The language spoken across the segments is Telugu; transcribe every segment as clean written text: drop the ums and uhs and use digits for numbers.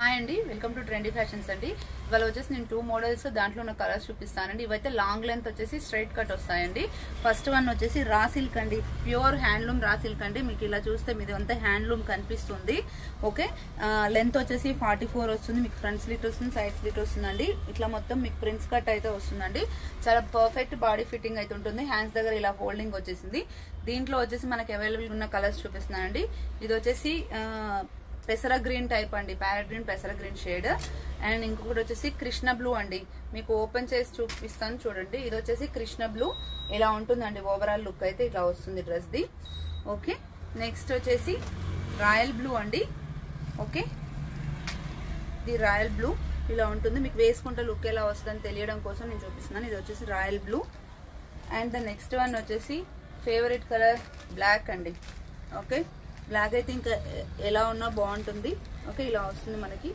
హాయ్ అండి, వెల్కమ్ టు ట్రెండీ ఫ్యాషన్స్ అండి. ఇవాళ వచ్చేసి నేను 2 మోడల్స్ దాంట్లో ఉన్న కలర్స్ చూపిస్తానండి. ఇవైతే లాంగ్ లెంత్ వచ్చేసి స్ట్రైట్ కట్ వస్తాయండి. ఫస్ట్ వన్ వచ్చేసి రా సిల్క్ అండి, ప్యూర్ హ్యాండ్లూమ్ రా సిల్క్ అండి. మీకు ఇలా చూస్తే మీది అంతా హ్యాండ్లూమ్ కనిపిస్తుంది. ఓకే, లెంత్ వచ్చేసి 44 వస్తుంది. మీకు ఫ్రంట్ స్లిట్ వస్తుంది, సైడ్ స్లిట్ వస్తుందండి. ఇట్లా మొత్తం మీకు ప్రిన్స్ కట్ అయితే వస్తుందండి. చాలా పర్ఫెక్ట్ బాడీ ఫిట్టింగ్ అయితే ఉంటుంది. హ్యాండ్స్ దగ్గర ఇలా ఫోల్డింగ్ వచ్చేసింది. దీంట్లో వచ్చేసి మనకి అవైలబుల్ ఉన్న కలర్స్ చూపిస్తున్నానండి. ఇది వచ్చేసి పెసర గ్రీన్ టైప్ అండి, ప్యారెట్ గ్రీన్ పెసర గ్రీన్ షేడ్. అండ్ ఇంకొకటి వచ్చేసి కృష్ణ బ్లూ అండి. మీకు ఓపెన్ చేసి చూపిస్తాను చూడండి. ఇది వచ్చేసి కృష్ణ బ్లూ ఇలా ఉంటుందండి. ఓవరాల్ లుక్ అయితే ఇలా వస్తుంది డ్రెస్ ది. ఓకే, నెక్స్ట్ వచ్చేసి రాయల్ బ్లూ అండి. ఓకే, ఇది రాయల్ బ్లూ ఇలా ఉంటుంది. మీకు వేసుకుంటే లుక్ ఎలా వస్తుందని తెలియడం కోసం నేను చూపిస్తున్నాను. ఇది వచ్చేసి royal blue. And the next one వచ్చేసి ఫేవరెట్ కలర్ బ్లాక్ అండి. ఓకే, బ్లాక్ అయితే ఇంకా ఎలా ఉన్నా బాగుంటుంది. ఓకే, ఇలా వస్తుంది మనకి.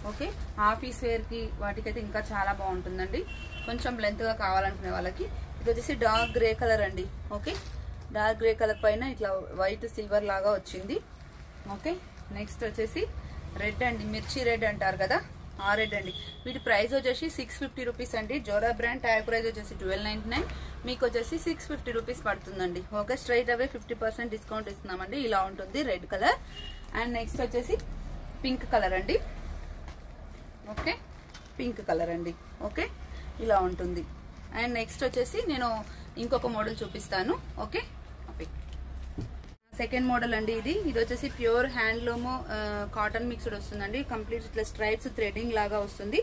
ఓకే, ఆఫీస్ వేర్కి వాటికైతే ఇంకా చాలా బాగుంటుందండి. కొంచెం లెంత్గా కావాలనుకునే వాళ్ళకి. ఇది వచ్చేసి డార్క్ గ్రే కలర్ అండి. ఓకే, డార్క్ గ్రే కలర్ పైన ఇట్లా వైట్ సిల్వర్ లాగా వచ్చింది. ఓకే, నెక్స్ట్ వచ్చేసి రెడ్ అండి, మిర్చి రెడ్ అంటారు కదా, ఆ రెడ్ అండి. వీటి ప్రైస్ వచ్చేసి 650 రూపీస్ అండి. జోరా బ్రాండ్ ట్యాగ్ ప్రైస్ వచ్చేసి 1299, మీకు వచ్చేసి 650 రూపీస్ పడుతుందండి. ఓకే, స్ట్రైట్ అవే 50% డిస్కౌంట్ ఇస్తున్నామండి. ఇలా ఉంటుంది రెడ్ కలర్. అండ్ నెక్స్ట్ వచ్చేసి పింక్ కలర్ అండి. ఓకే, పింక్ కలర్ అండి. ఓకే, ఇలా ఉంటుంది. అండ్ నెక్స్ట్ వచ్చేసి నేను ఇంకొక మోడల్ చూపిస్తాను. ఓకే, సెకండ్ మోడల్ అండి. ఇది వచ్చేసి ప్యూర్ హ్యాండ్లూమ్ కాటన్ మిక్స్డ్ వస్తుందండి. కంప్లీట్ ఇట్లా స్ట్రైప్స్ థ్రెడింగ్ లాగా వస్తుంది.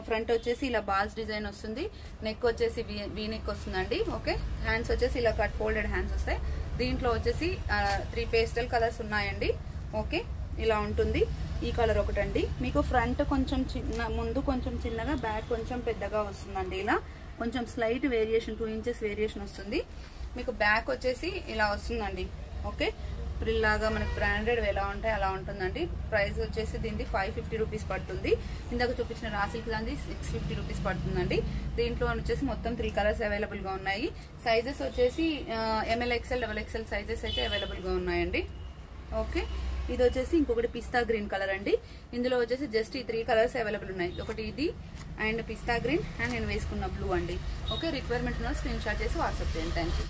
ఫ్రంట్ వచ్చేసి ఇలా బాల్స్ డిజైన్ వస్తుంది. నెక్ వచ్చేసి వీ నెక్ వస్తుందండి. ఓకే, హ్యాండ్స్ వచ్చేసి ఇలా కట్ ఫోల్డెడ్ హ్యాండ్స్ వస్తాయి. దీంట్లో వచ్చేసి 3 పేస్టల్ కలర్స్ ఉన్నాయండి. ఓకే, ఇలా ఉంటుంది. ఈ కలర్ ఒకటండి. మీకు ఫ్రంట్ కొంచెం ముందు కొంచెం చిన్నగా, బ్యాక్ కొంచెం పెద్దగా వస్తుందండి. ఇలా కొంచెం స్లైట్ వేరియేషన్ 2 ఇంచెస్ వేరియేషన్ వస్తుంది. మీకు బ్యాక్ వచ్చేసి ఇలా వస్తుందండి. ఓకే, ఫ్రిల్ లాగా మనకి బ్రాండెడ్ ఎలా ఉంటాయి అలా ఉంటుందండి. ప్రైస్ వచ్చేసి దీనికి 550 రూపీస్ పడుతుంది. ఇందాక చూపించిన రా సిల్క్ దాన్ని 650 రూపీస్ పడుతుందండి. దీంట్లో వచ్చేసి మొత్తం 3 కలర్స్ అవైలబుల్ గా ఉన్నాయి. సైజెస్ వచ్చేసి ML XL XXL సైజెస్ అయితే అవైలబుల్ గా ఉన్నాయండి. ఓకే, ఇది వచ్చేసి ఇంకొకటి పిస్తా గ్రీన్ కలర్ అండి. ఇందులో వచ్చేసి జస్ట్ ఈ 3 కలర్స్ అవైలబుల్ ఉన్నాయి. ఒకటి ఇది అండ్ పిస్తా గ్రీన్ అండ్ నేను వేసుకున్న బ్లూ అండి. ఓకే, రిక్వైర్మెంట్ ఉన్న స్క్రీన్ షాట్ చేసి వాట్సాప్ చేయండి. Thank you.